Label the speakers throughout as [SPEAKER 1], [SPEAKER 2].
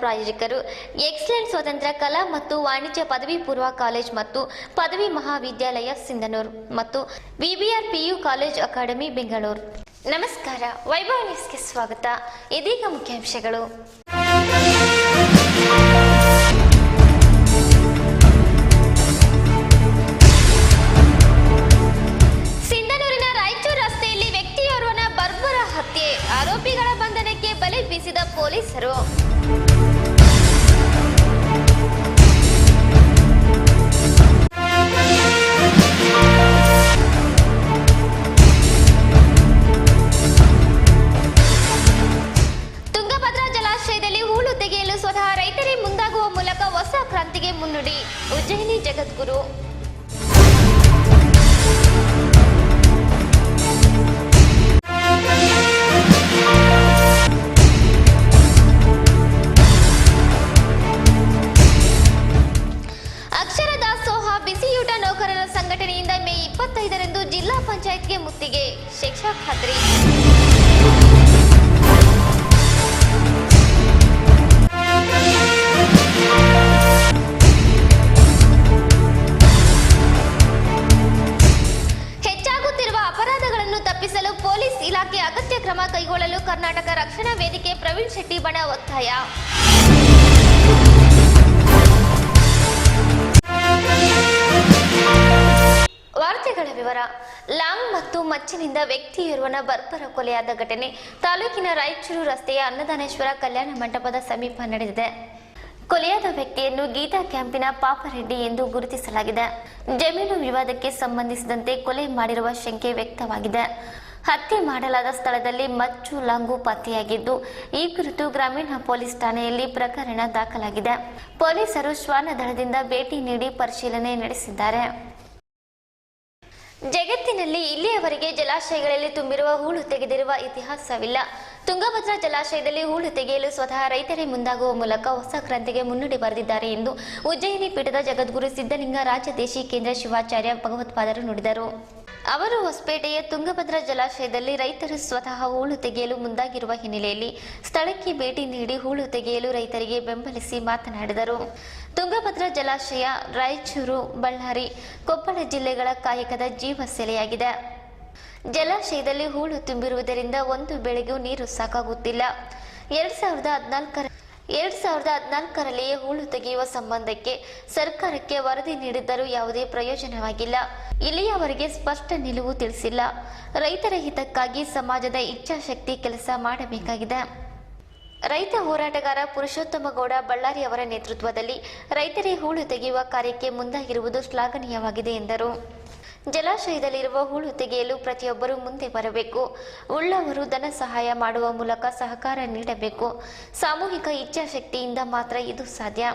[SPEAKER 1] ಪ್ರಾಯೋಜಕರು ಎಕ್ಸಲೆಂಟ್ ಸ್ವತಂತ್ರ ಕಲಾ ಮತ್ತು ವಾಣಿಜ್ಯ ಪದವಿ ಪೂರ್ವ ಕಾಲೇಜ್ ಮತ್ತು ಪದವಿ ಮಹಾವಿದ್ಯಾಲಯ ಸಿಂಧನೂರು ಮತ್ತು ವಿಬಿಆರ್ ಪಿಯು ಕಾಲೇಜ್ ಅಕಾಡೆಮಿ ಬೆಂಗಳೂರು. ನಮಸ್ಕಾರ, ವೈಭವ್ ನ್ಯೂಸ್ಗೆ ಸ್ವಾಗತ. ಇದೀಗ ಮುಖ್ಯಾಂಶಗಳು. ಸಿಂಧನೂರಿನ ರಾಯಚೂರು ರಸ್ತೆಯಲ್ಲಿ ವ್ಯಕ್ತಿಯೋರ್ವನ ಬರ್ಬರ ಹತ್ಯೆ, ಆರೋಪಿಗಳ ಬಂಧನಕ್ಕೆ ಬಲೆ ಬೀಸಿದ ಪೊಲೀಸರು. ತುಂಗಭದ್ರಾ ಜಲಾಶಯದಲ್ಲಿ ಹೂಳು ತೆಗೆಯಲು ಸ್ವತಃ ರೈತರೇ ಮುಂದಾಗುವ ಮೂಲಕ ಹೊಸ ಕ್ರಾಂತಿಗೆ ಮುನ್ನುಡಿ, ಉಜ್ಜಯಿನಿ ಜಗದ್ಗುರು. ಅಕ್ಷರ ದಾಸೋಹ ಬಿಸಿಯೂಟ ನೌಕರರ ಸಂಘಟನೆಯಿಂದ ಮೇ 25ರಂದು ಜಿಲ್ಲಾ ಪಂಚಾಯತ್ಗೆ ಮುತ್ತಿಗೆ, ಶಿಕ್ಷಾ ಖಾತ್ರಿ. ಹೆಚ್ಚಾಗುತ್ತಿರುವ ಅಪರಾಧಗಳನ್ನು ತಪ್ಪಿಸಲು ಪೊಲೀಸ್ ಇಲಾಖೆ ಅಗತ್ಯ ಕ್ರಮ ಕೈಗೊಳ್ಳಲು ಕರ್ನಾಟಕ ರಕ್ಷಣಾ ವೇದಿಕೆ ಪ್ರವೀಣ್ ಶೆಟ್ಟಿ ಬಣ ಒತ್ತಾಯ. ವಾರ್ತೆಗಳ ವಿವರ. ಲಾಂಗ್ ಮತ್ತು ಮಚ್ಚಿನಿಂದ ವ್ಯಕ್ತಿಯೋರ್ವನ ಬರ್ಬರ ಕೊಲೆಯಾದ ಘಟನೆ ತಾಲೂಕಿನ ರಾಯಚೂರು ರಸ್ತೆಯ ಅನ್ನದಾನೇಶ್ವರ ಕಲ್ಯಾಣ ಮಂಟಪದ ಸಮೀಪ ನಡೆದಿದೆ. ಕೊಲೆಯಾದ ವ್ಯಕ್ತಿಯನ್ನು ಗೀತಾ ಕ್ಯಾಂಪಿನ ಪಾಪರೆಡ್ಡಿ ಎಂದು ಗುರುತಿಸಲಾಗಿದೆ. ಜಮೀನು ವಿವಾದಕ್ಕೆ ಸಂಬಂಧಿಸಿದಂತೆ ಕೊಲೆ ಮಾಡಿರುವ ಶಂಕೆ ವ್ಯಕ್ತವಾಗಿದೆ. ಹತ್ಯೆ ಮಾಡಲಾದ ಸ್ಥಳದಲ್ಲಿ ಮಚ್ಚು ಲಾಂಗು ಪತ್ತೆಯಾಗಿದ್ದು, ಈ ಕುರಿತು ಗ್ರಾಮೀಣ ಪೊಲೀಸ್ ಠಾಣೆಯಲ್ಲಿ ಪ್ರಕರಣ ದಾಖಲಾಗಿದೆ. ಪೊಲೀಸರು ಶ್ವಾನದಳದಿಂದ ಭೇಟಿ ನೀಡಿ ಪರಿಶೀಲನೆ ನಡೆಸಿದ್ದಾರೆ. ಜಗತ್ತಿನಲ್ಲಿ ಇಲ್ಲಿಯವರೆಗೆ ಜಲಾಶಯಗಳಲ್ಲಿ ತುಂಬಿರುವ ಹೂಳು ತೆಗೆದಿರುವ ಇತಿಹಾಸವಿಲ್ಲ. ತುಂಗಭದ್ರಾ ಜಲಾಶಯದಲ್ಲಿ ಹೂಳು ತೆಗೆಯಲು ಸ್ವತಃ ರೈತರೇ ಮುಂದಾಗುವ ಮೂಲಕ ಹೊಸ ಕ್ರಾಂತಿಗೆ ಮುನ್ನುಡಿ ಬರೆದಿದ್ದಾರೆ ಎಂದು ಉಜ್ಜಯಿನಿ ಪೀಠದ ಜಗದ್ಗುರು ಸಿದ್ಧಲಿಂಗ ರಾಜದೇಶಿ ಕೇಂದ್ರ ಶಿವಾಚಾರ್ಯ ಭಗವತ್ಪಾದರು ನುಡಿದರು. ಅವರು ಹೊಸಪೇಟೆಯ ತುಂಗಭದ್ರಾ ಜಲಾಶಯದಲ್ಲಿ ರೈತರು ಸ್ವತಃ ಹೂಳು ತೆಗೆಯಲು ಮುಂದಾಗಿರುವ ಹಿನ್ನೆಲೆಯಲ್ಲಿ ಸ್ಥಳಕ್ಕೆ ಭೇಟಿ ನೀಡಿ ಹೂಳು ತೆಗೆಯಲು ರೈತರಿಗೆ ಬೆಂಬಲಿಸಿ ಮಾತನಾಡಿದರು. ತುಂಗಭದ್ರಾ ಜಲಾಶಯ ರಾಯಚೂರು, ಬಳ್ಳಾರಿ, ಕೊಪ್ಪಳ ಜಿಲ್ಲೆಗಳ ಕಾಯಕದ ಜೀವ ಸೆಲೆಯಾಗಿದೆ. ಜಲಾಶಯದಲ್ಲಿ ಹೂಳು ತುಂಬಿರುವುದರಿಂದ ಒಂದು ಬೆಳೆಗೂ ನೀರು ಸಾಕಾಗುತ್ತಿಲ್ಲ. 2014ರಲ್ಲಿಯೇ ಹೂಳು ತೆಗೆಯುವ ಸಂಬಂಧಕ್ಕೆ ಸರ್ಕಾರಕ್ಕೆ ವರದಿ ನೀಡಿದ್ದರೂ ಯಾವುದೇ ಪ್ರಯೋಜನವಾಗಿಲ್ಲ. ಇಲ್ಲಿಯವರೆಗೆ ಸ್ಪಷ್ಟ ನಿಲುವು ತಿಳಿಸಿಲ್ಲ. ರೈತರ ಹಿತಕ್ಕಾಗಿ ಸಮಾಜದ ಇಚ್ಛಾಶಕ್ತಿ ಕೆಲಸ ಮಾಡಬೇಕಾಗಿದೆ. ರೈತ ಹೋರಾಟಗಾರ ಪುರುಷೋತ್ತಮಗೌಡ ಬಳ್ಳಾರಿ ಅವರ ನೇತೃತ್ವದಲ್ಲಿ ರೈತರೇ ಹೂಳು ತೆಗೆಯುವ ಕಾರ್ಯಕ್ಕೆ ಮುಂದಾಗಿರುವುದು ಶ್ಲಾಘನೀಯವಾಗಿದೆ ಎಂದರು. ಜಲಾಶಯದಲ್ಲಿರುವ ಹೂಳು ತೆಗೆಯಲು ಪ್ರತಿಯೊಬ್ಬರೂ ಮುಂದೆ ಬರಬೇಕು. ಉಳ್ಳವರು ಧನ ಸಹಾಯ ಮಾಡುವ ಮೂಲಕ ಸಹಕಾರ ನೀಡಬೇಕು. ಸಾಮೂಹಿಕ ಇಚ್ಛಾಶಕ್ತಿಯಿಂದ ಮಾತ್ರ ಇದು ಸಾಧ್ಯ.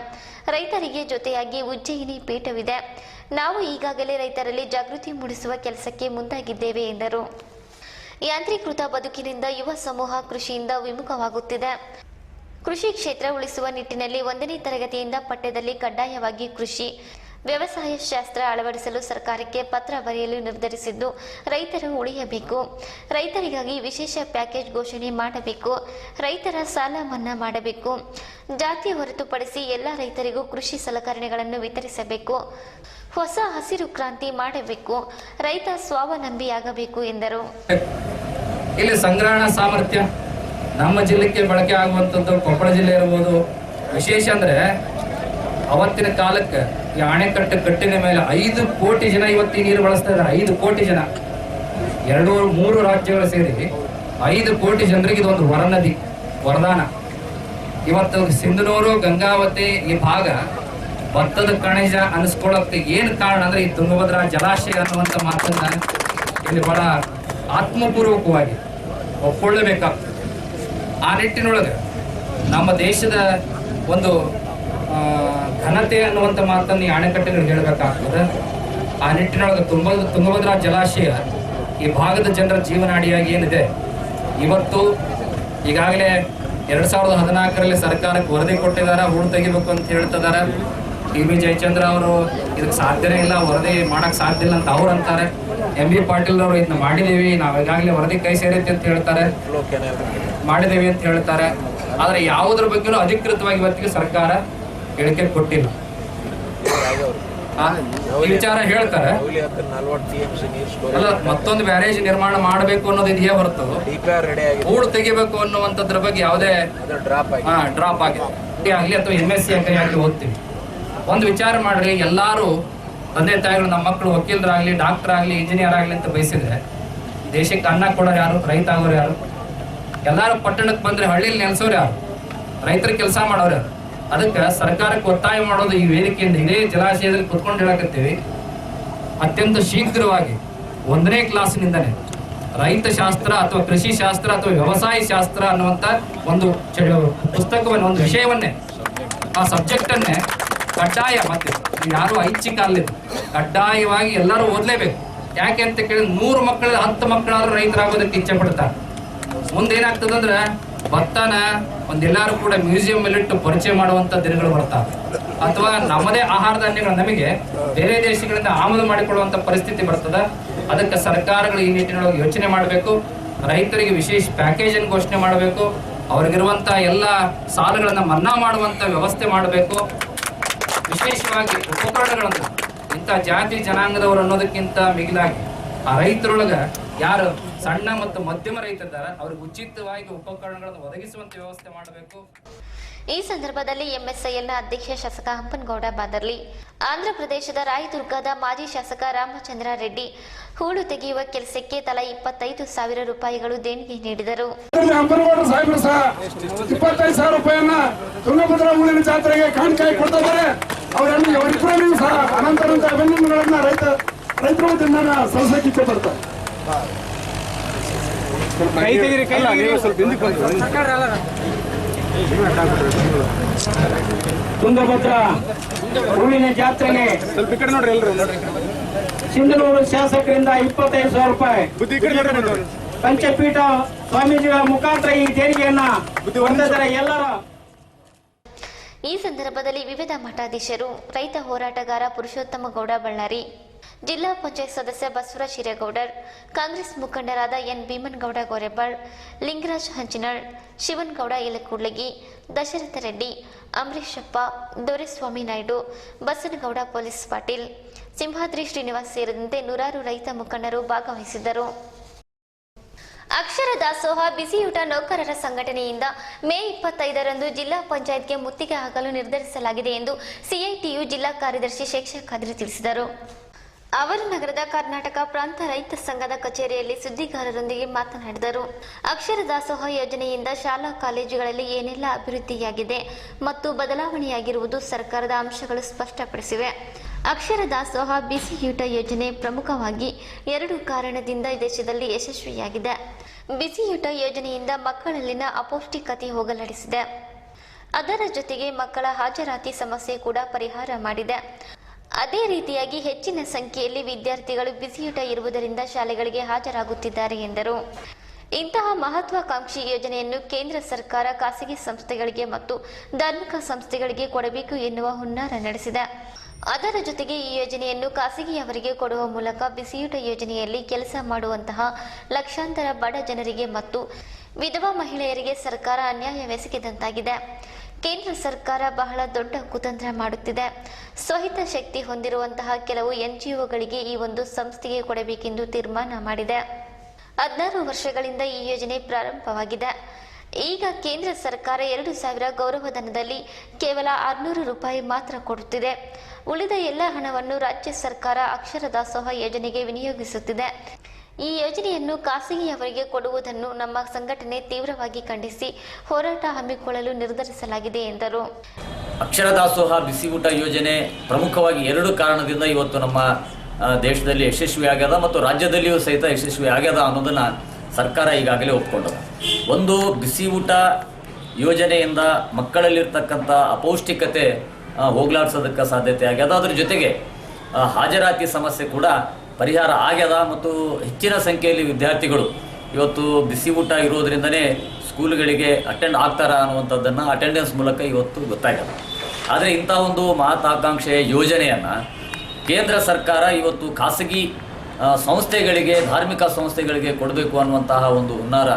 [SPEAKER 1] ರೈತರಿಗೆ ಜೊತೆಯಾಗಿ ಉಜ್ಜಯಿನಿ ಪೀಠವಿದೆ. ನಾವು ಈಗಾಗಲೇ ರೈತರಲ್ಲಿ ಜಾಗೃತಿ ಮೂಡಿಸುವ ಕೆಲಸಕ್ಕೆ ಮುಂದಾಗಿದ್ದೇವೆ ಎಂದರು. ಯಾಂತ್ರೀಕೃತ ಬದುಕಿನಿಂದ ಯುವ ಸಮೂಹ ಕೃಷಿಯಿಂದ ವಿಮುಖವಾಗುತ್ತಿದೆ. ಕೃಷಿ ಕ್ಷೇತ್ರ ಉಳಿಸುವ ನಿಟ್ಟಿನಲ್ಲಿ 1ನೇ ತರಗತಿಯಿಂದ ಪಠ್ಯದಲ್ಲಿ ಕಡ್ಡಾಯವಾಗಿ ಕೃಷಿ ವ್ಯವಸಾಯ ಶಾಸ್ತ್ರ ಅಳವಡಿಸಲು ಸರ್ಕಾರಕ್ಕೆ ಪತ್ರ ಬರೆಯಲು ನಿರ್ಧರಿಸಿದ್ದು, ರೈತರು ಉಳಿಯಬೇಕು. ರೈತರಿಗಾಗಿ ವಿಶೇಷ ಪ್ಯಾಕೇಜ್ ಘೋಷಣೆ ಮಾಡಬೇಕು. ರೈತರ ಸಾಲ ಮನ್ನಾ ಮಾಡಬೇಕು. ಜಾತಿ ಹೊರತುಪಡಿಸಿ ಎಲ್ಲ ರೈತರಿಗೂ ಕೃಷಿ ಸಲಕರಣೆಗಳನ್ನು ವಿತರಿಸಬೇಕು. ಹೊಸ ಹಸಿರು ಕ್ರಾಂತಿ ಮಾಡಬೇಕು. ರೈತ ಸ್ವಾವಲಂಬಿಯಾಗಬೇಕು ಎಂದರು.
[SPEAKER 2] ಇಲ್ಲಿ ಸಂಗ್ರಹಣಾ ಸಾಮರ್ಥ್ಯ ನಮ್ಮ ಜಿಲ್ಲೆಗೆ ಬಳಕೆ ಆಗುವಂಥದ್ದು ಕೊಪ್ಪಳ ಜಿಲ್ಲೆ ಇರಬಹುದು. ವಿಶೇಷ ಅಂದ್ರೆ ಅವತ್ತಿನ ಕಾಲಕ್ಕೆ ಈ ಅಣೆಕಟ್ಟು ಕಟ್ಟಿನ ಮೇಲೆ 5 ಕೋಟಿ ಜನ ಇವತ್ತು ನೀರು ಬಳಸ್ತಾ ಇದ್ದಾರೆ. 5 ಕೋಟಿ ಜನ, 2-3 ರಾಜ್ಯಗಳು ಸೇರಿ 5 ಕೋಟಿ ಜನರಿಗೆ ಇದೊಂದು ವರನದಿ, ವರದಾನ. ಇವತ್ತು ಸಿಂಧನೂರು, ಗಂಗಾವತಿ ಈ ಭಾಗ ಭತ್ತದ ಕಣಜ ಅನಿಸ್ಕೊಳ್ಳೋಕೆ ಏನು ಕಾರಣ ಅಂದ್ರೆ ಈ ತುಂಗಭದ್ರಾ ಜಲಾಶಯ ಅನ್ನುವಂಥ ಮಾತನ್ನ ಇಲ್ಲಿ ಬಹಳ ಆತ್ಮಪೂರ್ವಕವಾಗಿ ಒಪ್ಕೊಳ್ಳಬೇಕಾಗ್ತದೆ. ಆ ನಿಟ್ಟಿನೊಳಗೆ ನಮ್ಮ ದೇಶದ ಒಂದು ಘನತೆ ಅನ್ನುವಂಥ ಮಾತನ್ನು ಈ ಅಣೆಕಟ್ಟೆಗಳು ಹೇಳಬೇಕಾಗ್ತದೆ. ಆ ನಿಟ್ಟಿನೊಳಗೆ ತುಂಗಭದ್ರಾ ಜಲಾಶಯ ಈ ಭಾಗದ ಜನರ ಜೀವನಾಡಿಯಾಗಿ ಏನಿದೆ, ಇವತ್ತು ಈಗಾಗಲೇ 2014ರಲ್ಲಿ ಸರ್ಕಾರಕ್ಕೆ ವರದಿ ಕೊಟ್ಟಿದ್ದಾರೆ, ಹೂಳು ತೆಗಿಬೇಕು ಅಂತ ಹೇಳ್ತಿದ್ದಾರೆ. ಟಿ ಬಿ ಜಯಚಂದ್ರ ಅವರು ಇದಕ್ಕೆ ಸಾಧ್ಯನೇ ಇಲ್ಲ, ವರದಿ ಮಾಡಕ್ಕೆ ಸಾಧ್ಯ ಇಲ್ಲ ಅಂತ ಅವ್ರು ಅಂತಾರೆ. ಎಂ ಬಿ ಪಾಟೀಲ್ ಅವರು ಇದನ್ನ ಮಾಡಿದ್ದೀವಿ, ನಾವು ಈಗಾಗಲೇ ವರದಿ ಕೈ ಸೇರೈತೆ ಅಂತ ಹೇಳ್ತಾರೆ, ಮಾಡಿದ್ದೀವಿ ಅಂತ ಹೇಳ್ತಾರೆ. ಆದರೆ ಯಾವುದ್ರ ಬಗ್ಗೆನೂ ಅಧಿಕೃತವಾಗಿ ಇವತ್ತಿಗೆ ಸರ್ಕಾರ ಹೇಳಿಕೆ ಕೊಟ್ಟಿಲ್ಲ. ಈ ವಿಚಾರ ಹೇಳ್ತಾರೆ ಅಲ್ಲ, ಮತ್ತೊಂದು ಬ್ಯಾರೇಜ್ ನಿರ್ಮಾಣ ಮಾಡಬೇಕು ಅನ್ನೋದು ಇದೆಯೇ ಹೊರತು ಹೂಳು ತೆಗಿಬೇಕು ಅನ್ನುವಂಥದ್ರ ಬಗ್ಗೆ ಯಾವುದೇ ಡ್ರಾಪ್ ಆಗಿದೆ ಆಗಲಿ ಅಥವಾ MSc ಆಗಲಿ ಓದ್ತೀವಿ. ಒಂದು ವಿಚಾರ ಮಾಡ್ರಿ, ಎಲ್ಲಾರು ತಂದೆ ತಾಯಿಗಳು ನಮ್ಮ ಮಕ್ಕಳು ವಕೀಲರಾಗ್ಲಿ, ಡಾಕ್ಟರ್ ಆಗ್ಲಿ, ಇಂಜಿನಿಯರ್ ಆಗ್ಲಿ ಅಂತ ಬಯಸಿದ್ರೆ ದೇಶಕ್ಕೆ ಅನ್ನ ಕೊಡೋರು ಯಾರು? ರೈತ ಆಗೋರು ಯಾರು? ಎಲ್ಲಾರು ಪಟ್ಟಣಕ್ಕೆ ಬಂದ್ರೆ ಹಳ್ಳಿಲಿ ನೆಲೆಸೋರು ಯಾರು? ರೈತರ ಕೆಲಸ ಮಾಡೋರು ಯಾರು? ಅದಕ್ಕೆ ಸರ್ಕಾರಕ್ಕೆ ಒತ್ತಾಯ ಮಾಡೋದು ಈ ವೇದಿಕೆಯಿಂದ ಇದೇ ಜಲಾಶಯದಲ್ಲಿ ಕುತ್ಕೊಂಡು ಹೇಳಕತ್ತೀವಿ, ಅತ್ಯಂತ ಶೀಘ್ರವಾಗಿ 1ನೇ ಕ್ಲಾಸಿನಿಂದನೇ ರೈತ ಶಾಸ್ತ್ರ ಅಥವಾ ಕೃಷಿ ಶಾಸ್ತ್ರ ಅಥವಾ ವ್ಯವಸಾಯ ಶಾಸ್ತ್ರ ಅನ್ನುವಂಥ ಒಂದು ಪುಸ್ತಕವನ್ನು, ಒಂದು ವಿಷಯವನ್ನೇ, ಆ ಸಬ್ಜೆಕ್ಟನ್ನೇ ಕಡ್ಡಾಯ, ಮತ್ತೆ ಯಾರು ಐಚ್ಛಿಕ ಅಲ್ಲಿದ್ದು ಕಡ್ಡಾಯವಾಗಿ ಎಲ್ಲರೂ ಓದಲೇಬೇಕು. ಯಾಕೆ ಅಂತ ಕೇಳಿದ್ರೆ 100 ಮಕ್ಕಳಲ್ಲಿ 10 ಮಕ್ಕಳಾದ್ರೂ ರೈತರಾಗೋದಕ್ಕೆ ಇಚ್ಛೆ ಪಡ್ತಾರೆ. ಮುಂದೇನಾಗ್ತದಂದ್ರೆ ಭತ್ತನ ಒಂದೆಲ್ಲರೂ ಕೂಡ ಮ್ಯೂಸಿಯಂ ಅಲ್ಲಿಟ್ಟು ಪರಿಚಯ ಮಾಡುವಂತ ದಿನಗಳು ಬರ್ತಾವೆ, ಅಥವಾ ನಮ್ಮದೇ ಆಹಾರ ಧಾನ್ಯಗಳು ನಮಗೆ ಬೇರೆ ದೇಶಗಳಿಂದ ಆಮದು ಮಾಡಿಕೊಳ್ಳುವಂತ ಪರಿಸ್ಥಿತಿ ಬರ್ತದೆ. ಅದಕ್ಕೆ ಸರ್ಕಾರಗಳು ಈ ನಿಟ್ಟಿನೊಳಗೆ ಯೋಚನೆ ಮಾಡಬೇಕು. ರೈತರಿಗೆ ವಿಶೇಷ ಪ್ಯಾಕೇಜ್ ಅನ್ನು ಘೋಷಣೆ ಮಾಡಬೇಕು. ಅವ್ರಿಗಿರುವಂತ ಎಲ್ಲ ಸಾಲಗಳನ್ನ ಮನ್ನಾ ಮಾಡುವಂತ ವ್ಯವಸ್ಥೆ ಮಾಡಬೇಕು. ವಿಶೇಷವಾಗಿ ಉಪಕರಣಗಳನ್ನು ಇಂಥ ಜಾತಿ ಜನಾಂಗದವರು ಅನ್ನೋದಕ್ಕಿಂತ ಮಿಗಿಲಾಗಿ ಆ ರೈತರೊಳಗ ಯಾರು ಸಣ್ಣ ಮತ್ತು ಮಧ್ಯಮ ರೈತರಿದ್ದಾರೆ ಅವ್ರಿಗೆ ಉಚಿತವಾಗಿ ಉಪಕರಣಗಳನ್ನು ಒದಗಿಸುವಂತ ವ್ಯವಸ್ಥೆ ಮಾಡಬೇಕು.
[SPEAKER 1] ಈ ಸಂದರ್ಭದಲ್ಲಿ MSILನ ಅಧ್ಯಕ್ಷ ಶಾಸಕ ಹಂಪನಗೌಡ ಬಾದರ್ಲಿ, ಆಂಧ್ರ ಪ್ರದೇಶದ ರಾಯದುರ್ಗದ ಮಾಜಿ ಶಾಸಕ ರಾಮಚಂದ್ರ ರೆಡ್ಡಿ ಹೂಳು ತೆಗೆಯುವ ಕೆಲಸಕ್ಕೆ ತಲಾ 25,000 ರೂಪಾಯಿಗಳು ದೇಣಿಗೆ ನೀಡಿದರು.
[SPEAKER 3] ಹಂಪನಗೌಡ ಸಾಹೇಬರು ಸಹ 25,000 ರೂಪಾಯಿಯನ್ನ ತುಂಗಭದ್ರಾ ಹೂಳಿನ ಜಾತ್ರೆಗೆ ಕಾಣಿಕೆಯಾಗಿ ಕೊಡ್ತಾ ಇದ್ದಾರೆ. ಅವರಿಬ್ಬರಿಗೂ ಸಹ ಅನಂತರಂತ ಅಭಿನಂದನೆಗಳನ್ನ ರೈತರ ವತಿಯಿಂದ ಸಲ್ಲಿಸಲಿಕ್ಕೆ ಇಚ್ಛೆ ಪಡ್ತಾರೆ. ತುಂಗಭದ್ರಾ ಹೂಳಿನ ಜಾತ್ರೆಗೆ ಸಿಂಧನೂರು ಶಾಸಕರಿಂದ 25,000 ರೂಪಾಯಿ ಪಂಚಪೀಠ ಸ್ವಾಮೀಜಿಗಳ ಮುಖಾಂತರ ಈ ದೇಣಿಗೆಯನ್ನ ಹೊಂದಿದ್ದಾರೆ ಎಲ್ಲರ.
[SPEAKER 1] ಈ ಸಂದರ್ಭದಲ್ಲಿ ವಿವಿಧ ಮಠಾಧೀಶರು, ರೈತ ಹೋರಾಟಗಾರ ಪುರುಷೋತ್ತಮ ಗೌಡ ಬಳ್ಳಾರಿ, ಜಿಲ್ಲಾ ಪಂಚಾಯತ್ ಸದಸ್ಯ ಬಸವರಾಜ್ ಹಿರೇಗೌಡರ್, ಕಾಂಗ್ರೆಸ್ ಮುಖಂಡರಾದ ಎನ್ ಭೀಮನಗೌಡ ಗೋರೆಬಾಳ್, ಲಿಂಗರಾಜ್ ಹಂಚಿನಾಳ್, ಶಿವನಗೌಡ ಯಲಕೂಡ್ಲಗಿ, ದಶರಥ ರೆಡ್ಡಿ, ಅಂಬರೀಶಪ್ಪ, ದೊರೆಸ್ವಾಮಿ ನಾಯ್ಡು, ಬಸನಗೌಡ ಪೊಲೀಸ್ ಪಾಟೀಲ್, ಸಿಂಹಾದ್ರಿ ಶ್ರೀನಿವಾಸ್ ಸೇರಿದಂತೆ ನೂರಾರು ರೈತ ಮುಖಂಡರು ಭಾಗವಹಿಸಿದ್ದರು. ಅಕ್ಷರ ದಾಸೋಹ ಬಿಸಿಯೂಟ ನೌಕರರ ಸಂಘಟನೆಯಿಂದ ಮೇ 25ರಂದು ಜಿಲ್ಲಾ ಪಂಚಾಯತ್ಗೆ ಮುತ್ತಿಗೆ ಹಾಕಲು ನಿರ್ಧರಿಸಲಾಗಿದೆ ಎಂದು CITU ಜಿಲ್ಲಾ ಕಾರ್ಯದರ್ಶಿ ಶೇಖರ್ ಖಾದ್ರಿ ತಿಳಿಸಿದರು. ಅವರು ನಗರದ ಕರ್ನಾಟಕ ಪ್ರಾಂತ ರೈತ ಸಂಘದ ಕಚೇರಿಯಲ್ಲಿ ಸುದ್ದಿಗಾರರೊಂದಿಗೆ ಮಾತನಾಡಿದರು. ಅಕ್ಷರ ದಾಸೋಹ ಯೋಜನೆಯಿಂದ ಶಾಲಾ ಕಾಲೇಜುಗಳಲ್ಲಿ ಏನೆಲ್ಲ ಅಭಿವೃದ್ಧಿಯಾಗಿದೆ ಮತ್ತು ಬದಲಾವಣೆಯಾಗಿರುವುದು ಸರ್ಕಾರದ ಅಂಶಗಳು ಸ್ಪಷ್ಟಪಡಿಸಿವೆ. ಅಕ್ಷರ ದಾಸೋಹ ಬಿಸಿಯೂಟ ಯೋಜನೆ ಪ್ರಮುಖವಾಗಿ 2 ಕಾರಣದಿಂದ ದೇಶದಲ್ಲಿ ಯಶಸ್ವಿಯಾಗಿದೆ. ಬಿಸಿಯೂಟ ಯೋಜನೆಯಿಂದ ಮಕ್ಕಳಲ್ಲಿನ ಅಪೌಷ್ಟಿಕತೆ ಹೋಗಲಾಡಿಸಿದೆ. ಅದರ ಜೊತೆಗೆ ಮಕ್ಕಳ ಹಾಜರಾತಿ ಸಮಸ್ಯೆ ಕೂಡ ಪರಿಹಾರ ಮಾಡಿದೆ. ಅದೇ ರೀತಿಯಾಗಿ ಹೆಚ್ಚಿನ ಸಂಖ್ಯೆಯಲ್ಲಿ ವಿದ್ಯಾರ್ಥಿಗಳು ಬಿಸಿಯೂಟ ಇರುವುದರಿಂದ ಶಾಲೆಗಳಿಗೆ ಹಾಜರಾಗುತ್ತಿದ್ದಾರೆ ಎಂದರು. ಇಂತಹ ಮಹತ್ವಾಕಾಂಕ್ಷಿ ಯೋಜನೆಯನ್ನು ಕೇಂದ್ರ ಸರ್ಕಾರ ಖಾಸಗಿ ಸಂಸ್ಥೆಗಳಿಗೆ ಮತ್ತು ಧಾರ್ಮಿಕ ಸಂಸ್ಥೆಗಳಿಗೆ ಕೊಡಬೇಕು ಎನ್ನುವ ಹುನ್ನಾರ ನಡೆಸಿದೆ. ಅದರ ಜೊತೆಗೆ ಈ ಯೋಜನೆಯನ್ನು ಖಾಸಗಿಯವರಿಗೆ ಕೊಡುವ ಮೂಲಕ ಬಿಸಿಯೂಟ ಯೋಜನೆಯಲ್ಲಿ ಕೆಲಸ ಮಾಡುವಂತಹ ಲಕ್ಷಾಂತರ ಬಡ ಜನರಿಗೆ ಮತ್ತು ವಿಧವಾ ಮಹಿಳೆಯರಿಗೆ ಸರ್ಕಾರ ಅನ್ಯಾಯವೆಸಗಿದಂತಾಗಿದೆ. ಕೇಂದ್ರ ಸರ್ಕಾರ ಬಹಳ ದೊಡ್ಡ ಕುತಂತ್ರ ಮಾಡುತ್ತಿದೆ. ಸ್ವಹಿತ ಶಕ್ತಿ ಹೊಂದಿರುವಂತಹ ಕೆಲವು NGOಗಳಿಗೆ ಈ ಒಂದು ಸಂಸ್ಥೆಗೆ ಕೊಡಬೇಕೆಂದು ತೀರ್ಮಾನ ಮಾಡಿದೆ. 16 ವರ್ಷಗಳಿಂದ ಈ ಯೋಜನೆ ಪ್ರಾರಂಭವಾಗಿದೆ. ಈಗ ಕೇಂದ್ರ ಸರ್ಕಾರ 2,000 ಗೌರವಧನದಲ್ಲಿ ಕೇವಲ 600 ರೂಪಾಯಿ ಮಾತ್ರ ಕೊಡುತ್ತಿದೆ. ಉಳಿದ ಎಲ್ಲ ಹಣವನ್ನು ರಾಜ್ಯ ಸರ್ಕಾರ ಅಕ್ಷರ ದಾಸೋಹ ಯೋಜನೆಗೆ ವಿನಿಯೋಗಿಸುತ್ತಿದೆ. ಈ ಯೋಜನೆಯನ್ನು ಖಾಸಗಿಯವರಿಗೆ ಕೊಡುವುದನ್ನು ನಮ್ಮ ಸಂಘಟನೆ ತೀವ್ರವಾಗಿ ಖಂಡಿಸಿ ಹೋರಾಟ ಹಮ್ಮಿಕೊಳ್ಳಲು ನಿರ್ಧರಿಸಲಾಗಿದೆ ಎಂದರು.
[SPEAKER 4] ಅಕ್ಷರ ದಾಸೋಹ ಬಿಸಿಯೂಟ ಯೋಜನೆ ಪ್ರಮುಖವಾಗಿ 2 ಕಾರಣದಿಂದ ಇವತ್ತು ನಮ್ಮ ದೇಶದಲ್ಲಿ ಯಶಸ್ವಿಯಾಗ್ಯದ ಮತ್ತು ರಾಜ್ಯದಲ್ಲಿಯೂ ಸಹಿತ ಯಶಸ್ವಿ ಆಗ್ಯದ ಅನ್ನೋದನ್ನು ಸರ್ಕಾರ ಈಗಾಗಲೇ ಒಪ್ಪಿಕೊಂಡದ. ಒಂದು, ಬಿಸಿ ಊಟ ಯೋಜನೆಯಿಂದ ಮಕ್ಕಳಲ್ಲಿರ್ತಕ್ಕಂಥ ಅಪೌಷ್ಟಿಕತೆ ಹೋಗ್ಲಾಡ್ಸೋದಕ್ಕೆ ಸಾಧ್ಯತೆ ಆಗ್ಯದ. ಅದ್ರ ಜೊತೆಗೆ ಹಾಜರಾತಿ ಸಮಸ್ಯೆ ಕೂಡ ಪರಿಹಾರ ಆಗ್ಯದ ಮತ್ತು ಹೆಚ್ಚಿನ ಸಂಖ್ಯೆಯಲ್ಲಿ ವಿದ್ಯಾರ್ಥಿಗಳು ಇವತ್ತು ಬಿಸಿ ಊಟ ಇರೋದ್ರಿಂದನೇ ಸ್ಕೂಲ್ಗಳಿಗೆ ಅಟೆಂಡ್ ಆಗ್ತಾರ ಅನ್ನುವಂಥದ್ದನ್ನು ಅಟೆಂಡೆನ್ಸ್ ಮೂಲಕ ಇವತ್ತು ಗೊತ್ತಾಗ್ಯದ. ಆದರೆ ಇಂಥ ಒಂದು ಮಹತ್ವಾಕಾಂಕ್ಷೆಯ ಯೋಜನೆಯನ್ನು ಕೇಂದ್ರ ಸರ್ಕಾರ ಇವತ್ತು ಖಾಸಗಿ ಸಂಸ್ಥೆಗಳಿಗೆ, ಧಾರ್ಮಿಕ ಸಂಸ್ಥೆಗಳಿಗೆ ಕೊಡಬೇಕು ಅನ್ನುವಂತಹ ಒಂದು ಹುನ್ನಾರ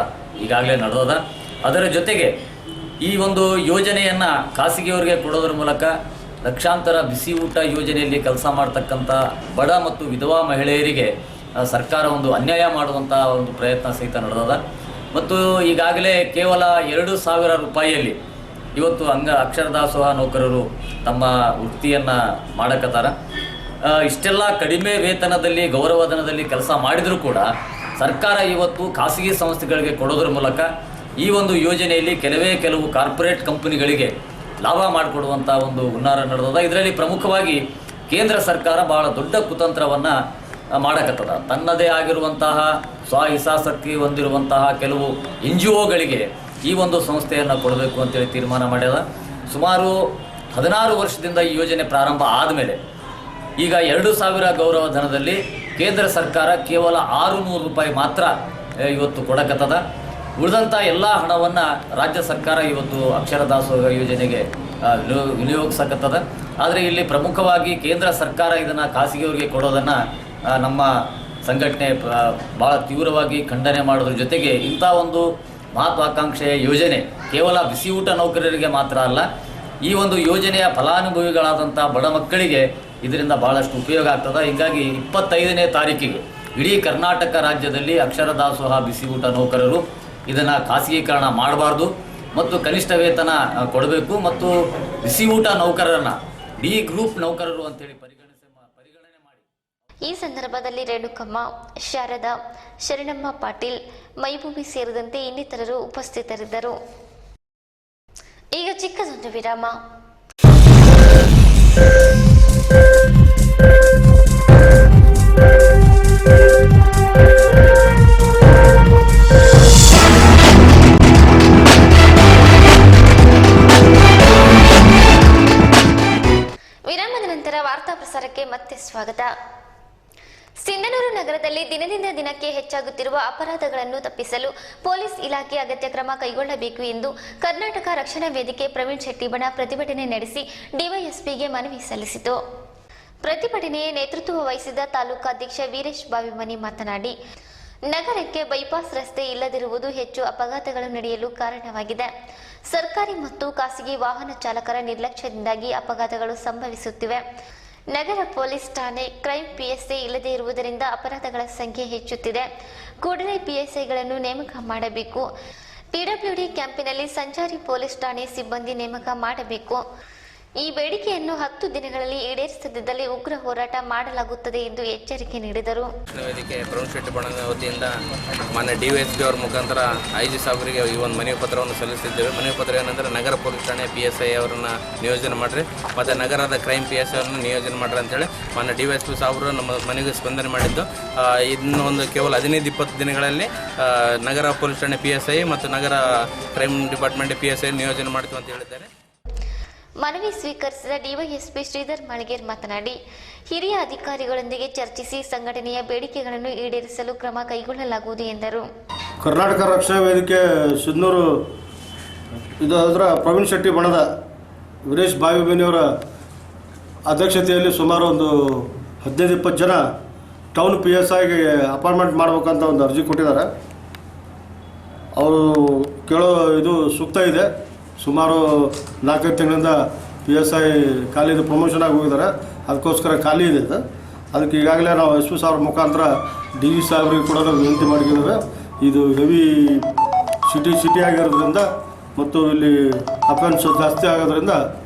[SPEAKER 4] ಈಗಾಗಲೇ ನಡೆದದ. ಅದರ ಜೊತೆಗೆ ಈ ಒಂದು ಯೋಜನೆಯನ್ನು ಖಾಸಗಿಯವರಿಗೆ ಕೊಡೋದ್ರ ಮೂಲಕ ಲಕ್ಷಾಂತರ ಬಿಸಿ ಊಟ ಯೋಜನೆಯಲ್ಲಿ ಕೆಲಸ ಮಾಡ್ತಕ್ಕಂಥ ಬಡ ಮತ್ತು ವಿಧವಾ ಮಹಿಳೆಯರಿಗೆ ಸರ್ಕಾರ ಒಂದು ಅನ್ಯಾಯ ಮಾಡುವಂಥ ಒಂದು ಪ್ರಯತ್ನ ಸಹಿತ ನಡೆದದ. ಮತ್ತು ಈಗಾಗಲೇ ಕೇವಲ 2,000 ರೂಪಾಯಿಯಲ್ಲಿ ಇವತ್ತು ಅಕ್ಷರದಾಸೋಹ ನೌಕರರು ತಮ್ಮ ವೃತ್ತಿಯನ್ನು ಮಾಡಕತ್ತಾರ. ಇಷ್ಟೆಲ್ಲ ಕಡಿಮೆ ವೇತನದಲ್ಲಿ ಗೌರವಧನದಲ್ಲಿ ಕೆಲಸ ಮಾಡಿದರೂ ಕೂಡ ಸರ್ಕಾರ ಇವತ್ತು ಖಾಸಗಿ ಸಂಸ್ಥೆಗಳಿಗೆ ಕೊಡೋದ್ರ ಮೂಲಕ ಈ ಒಂದು ಯೋಜನೆಯಲ್ಲಿ ಕೆಲವು ಕಾರ್ಪೊರೇಟ್ ಕಂಪನಿಗಳಿಗೆ ಲಾಭ ಮಾಡಿಕೊಡುವಂಥ ಒಂದು ಹುನ್ನಾರ ನಡೆದದ. ಇದರಲ್ಲಿ ಪ್ರಮುಖವಾಗಿ ಕೇಂದ್ರ ಸರ್ಕಾರ ಬಹಳ ದೊಡ್ಡ ಕುತಂತ್ರವನ್ನು ಮಾಡಕತ್ತದ. ತನ್ನದೇ ಆಗಿರುವಂತಹ ಸ್ವಹಿತಾಸಕ್ತಿ ಹೊಂದಿರುವಂತಹ ಕೆಲವು NGOಗಳಿಗೆ ಈ ಒಂದು ಸಂಸ್ಥೆಯನ್ನು ಕೊಡಬೇಕು ಅಂತೇಳಿ ತೀರ್ಮಾನ ಮಾಡ್ಯದ. ಸುಮಾರು 16 ವರ್ಷದಿಂದ ಈ ಯೋಜನೆ ಪ್ರಾರಂಭ ಆದಮೇಲೆ ಈಗ 2,000 ಗೌರವಧನದಲ್ಲಿ ಕೇಂದ್ರ ಸರ್ಕಾರ ಕೇವಲ 600 ರೂಪಾಯಿ ಮಾತ್ರ ಇವತ್ತು ಕೊಡಕತ್ತದ. ಉಳಿದಂಥ ಎಲ್ಲ ಹಣವನ್ನು ರಾಜ್ಯ ಸರ್ಕಾರ ಇವತ್ತು ಅಕ್ಷರದಾಸೋಹ ಯೋಜನೆಗೆ ವಿನಿಯೋಗಿಸಕತ್ತದ. ಆದರೆ ಇಲ್ಲಿ ಪ್ರಮುಖವಾಗಿ ಕೇಂದ್ರ ಸರ್ಕಾರ ಇದನ್ನು ಖಾಸಗಿಯವರಿಗೆ ಕೊಡೋದನ್ನು ನಮ್ಮ ಸಂಘಟನೆ ಭಾಳ ತೀವ್ರವಾಗಿ ಖಂಡನೆ ಮಾಡೋದ್ರ ಜೊತೆಗೆ ಇಂಥ ಒಂದು ಮಹತ್ವಾಕಾಂಕ್ಷೆಯ ಯೋಜನೆ ಕೇವಲ ಬಿಸಿ ಊಟ ನೌಕರರಿಗೆ ಮಾತ್ರ ಅಲ್ಲ, ಈ ಒಂದು ಯೋಜನೆಯ ಫಲಾನುಭವಿಗಳಾದಂಥ ಬಡ ಮಕ್ಕಳಿಗೆ ಇದರಿಂದ ಭಾಳಷ್ಟು ಉಪಯೋಗ ಆಗ್ತದೆ. ಹೀಗಾಗಿ 25ನೇ ತಾರೀಕಿಗೆ ಇಡೀ ಕರ್ನಾಟಕ ರಾಜ್ಯದಲ್ಲಿ ಅಕ್ಷರದಾಸೋಹ ಬಿಸಿ ಊಟ ನೌಕರರು ಇದನ್ನು ಖಾಸಗೀಕರಣ ಮಾಡಬಾರ್ದು ಮತ್ತು ಕನಿಷ್ಠ ವೇತನ ಕೊಡಬೇಕು ಮತ್ತು ಬಿಸಿ ಊಟ ನೌಕರರನ್ನು ಡಿ ಗ್ರೂಪ್ ನೌಕರರು ಅಂತೇಳಿ ಪರಿಗಣನೆ ಮಾಡಿ.
[SPEAKER 1] ಈ ಸಂದರ್ಭದಲ್ಲಿ ರೇಣುಕಮ್ಮ, ಶಾರದಾ, ಶರಣಮ್ಮ ಪಾಟೀಲ್, ಮೈಬೂಬಿ ಸೇರಿದಂತೆ ಇನ್ನಿತರರು ಉಪಸ್ಥಿತರಿದ್ದರು. ಈಗ ಚಿಕ್ಕದೊಂದು ವಿರಾಮ. ವಿರಾಮದ ನಂತರ ವಾರ್ತಾ ಪ್ರಸಾರಕ್ಕೆ ಮತ್ತೆ ಸ್ವಾಗತ. ಸಿಂಧನೂರು ನಗರದಲ್ಲಿ ದಿನದಿಂದ ದಿನಕ್ಕೆ ಹೆಚ್ಚಾಗುತ್ತಿರುವ ಅಪರಾಧಗಳನ್ನು ತಪ್ಪಿಸಲು ಪೊಲೀಸ್ ಇಲಾಖೆ ಅಗತ್ಯ ಕ್ರಮ ಕೈಗೊಳ್ಳಬೇಕು ಎಂದು ಕರ್ನಾಟಕ ರಕ್ಷಣಾ ವೇದಿಕೆ ಪ್ರವೀಣ್ ಶೆಟ್ಟಿಬಣ ಪ್ರತಿಭಟನೆ ನಡೆಸಿ ಡಿವೈಎಸ್ಪಿಗೆ ಮನವಿ ಸಲ್ಲಿಸಿತು. ಪ್ರತಿಭಟನೆಯ ನೇತೃತ್ವ ವಹಿಸಿದ ತಾಲೂಕಾಧ್ಯಕ್ಷ ವೀರೇಶ್ ಬಾವಿಮನಿ ಮಾತನಾಡಿ, ನಗರಕ್ಕೆ ಬೈಪಾಸ್ ರಸ್ತೆ ಇಲ್ಲದಿರುವುದು ಹೆಚ್ಚು ಅಪಘಾತಗಳು ನಡೆಯಲು ಕಾರಣವಾಗಿದೆ. ಸರ್ಕಾರಿ ಮತ್ತು ಖಾಸಗಿ ವಾಹನ ಚಾಲಕರ ನಿರ್ಲಕ್ಷ್ಯದಿಂದಾಗಿ ಅಪಘಾತಗಳು ಸಂಭವಿಸುತ್ತಿವೆ. ನಗರ ಪೊಲೀಸ್ ಠಾಣೆ ಕ್ರೈಮ್ PSI ಇಲ್ಲದೇ ಇರುವುದರಿಂದ ಅಪರಾಧಗಳ ಸಂಖ್ಯೆ ಹೆಚ್ಚುತ್ತಿದೆ. ಕೂಡಲೇ PSIಗಳನ್ನು ನೇಮಕ ಮಾಡಬೇಕು. PWD ಕ್ಯಾಂಪಿನಲ್ಲಿ ಸಂಚಾರಿ ಪೊಲೀಸ್ ಠಾಣೆ ಸಿಬ್ಬಂದಿ ನೇಮಕ ಮಾಡಬೇಕು. ಈ ಬೇಡಿಕೆಯನ್ನು 10 ದಿನಗಳಲ್ಲಿ ಈಡೇರಿಸದಿದ್ದಲ್ಲಿ ಉಗ್ರ ಹೋರಾಟ ಮಾಡಲಾಗುತ್ತದೆ ಎಂದು ಎಚ್ಚರಿಕೆ ನೀಡಿದರು.
[SPEAKER 5] ವೇದಿಕೆ ಪ್ರವೀಣ್ ಶೆಟ್ಟಿಬಣ ವತಿಯಿಂದ ಮಾನ್ಯ DYSP ಅವರ ಮುಖಾಂತರ IG ಸಾಹೇಬರಿಗೆ ಈ ಒಂದು ಮನವಿ ಪತ್ರವನ್ನು ಸಲ್ಲಿಸಿದ್ದೇವೆ. ಮನವಿ ಪತ್ರ ಏನಂದರೆ ನಗರ ಪೊಲೀಸ್ ಠಾಣೆ PSI ಅವರನ್ನು ನಿಯೋಜನೆ ಮಾಡಿರಿ ಮತ್ತು ನಗರದ ಕ್ರೈಮ್ PSI ಅವರನ್ನು ನಿಯೋಜನೆ ಮಾಡಿರಿ ಅಂತೇಳಿ ಮಾನ್ಯ DYSP ಸಾಹೇಬರು ನಮ್ಮ ಮನೆಗೆ ಸ್ಪಂದನೆ ಮಾಡಿದ್ದು. ಇನ್ನು ಒಂದು ಕೇವಲ 15-20 ದಿನಗಳಲ್ಲಿ ನಗರ ಪೊಲೀಸ್ ಠಾಣೆ PSI ಮತ್ತು ನಗರ ಕ್ರೈಮ್ ಡಿಪಾರ್ಟ್ಮೆಂಟ್ PSI ನಿಯೋಜನೆ ಮಾಡ್ತೀವಿ ಅಂತ ಹೇಳಿದ್ದಾರೆ.
[SPEAKER 1] ಮನವಿ ಸ್ವೀಕರಿಸಿದ ಡಿವೈಎಸ್ಪಿ ಶ್ರೀಧರ್ ಮಾಳಿಗೇರ್ ಮಾತನಾಡಿ, ಹಿರಿಯ ಅಧಿಕಾರಿಗಳೊಂದಿಗೆ ಚರ್ಚಿಸಿ ಸಂಘಟನೆಯ ಬೇಡಿಕೆಗಳನ್ನು ಈಡೇರಿಸಲು ಕ್ರಮ ಕೈಗೊಳ್ಳಲಾಗುವುದು ಎಂದರು.
[SPEAKER 6] ಕರ್ನಾಟಕ ರಕ್ಷಣಾ ವೇದಿಕೆ ಸಿಂಧನೂರು ಇದರ ಪ್ರವೀಣ್ ಶೆಟ್ಟಿ ಬಣದ ವೀರೇಶ್ ಬಾವಿಮನಿಯವರ ಅಧ್ಯಕ್ಷತೆಯಲ್ಲಿ ಸುಮಾರು ಒಂದು 15-20 ಜನ ಟೌನ್ PSIಗೆ ಅಪಾಯಿಂಟ್ಮೆಂಟ್ ಮಾಡಬೇಕಂತ ಒಂದು ಅರ್ಜಿ ಕೊಟ್ಟಿದ್ದಾರೆ. ಅವರು ಕೇಳೋ ಇದು ಸೂಕ್ತ ಇದೆ. ಸುಮಾರು 4-5 ತಿಂಗಳಿಂದ PSI ಖಾಲಿದು ಪ್ರಮೋಷನ್ ಆಗಿ ಹೋಗಿದ್ದಾರೆ. ಅದಕ್ಕೋಸ್ಕರ ಖಾಲಿ ಇದೆ. ಅದಕ್ಕೆ ಈಗಾಗಲೇ ನಾವು SP ಸಾಹೇಬ್ರ ಮುಖಾಂತರ DV ಸಾಹೇಬ್ರಿಗೆ ಕೂಡ ನಾವು ವಿನಂತಿ ಮಾಡಿದ್ದೇವೆ. ಇದು ಹೆವಿ ಸಿಟಿ ಆಗಿರೋದ್ರಿಂದ ಮತ್ತು ಇಲ್ಲಿ ಅಫೆನ್ಸ್ ಜಾಸ್ತಿ ಆಗೋದ್ರಿಂದ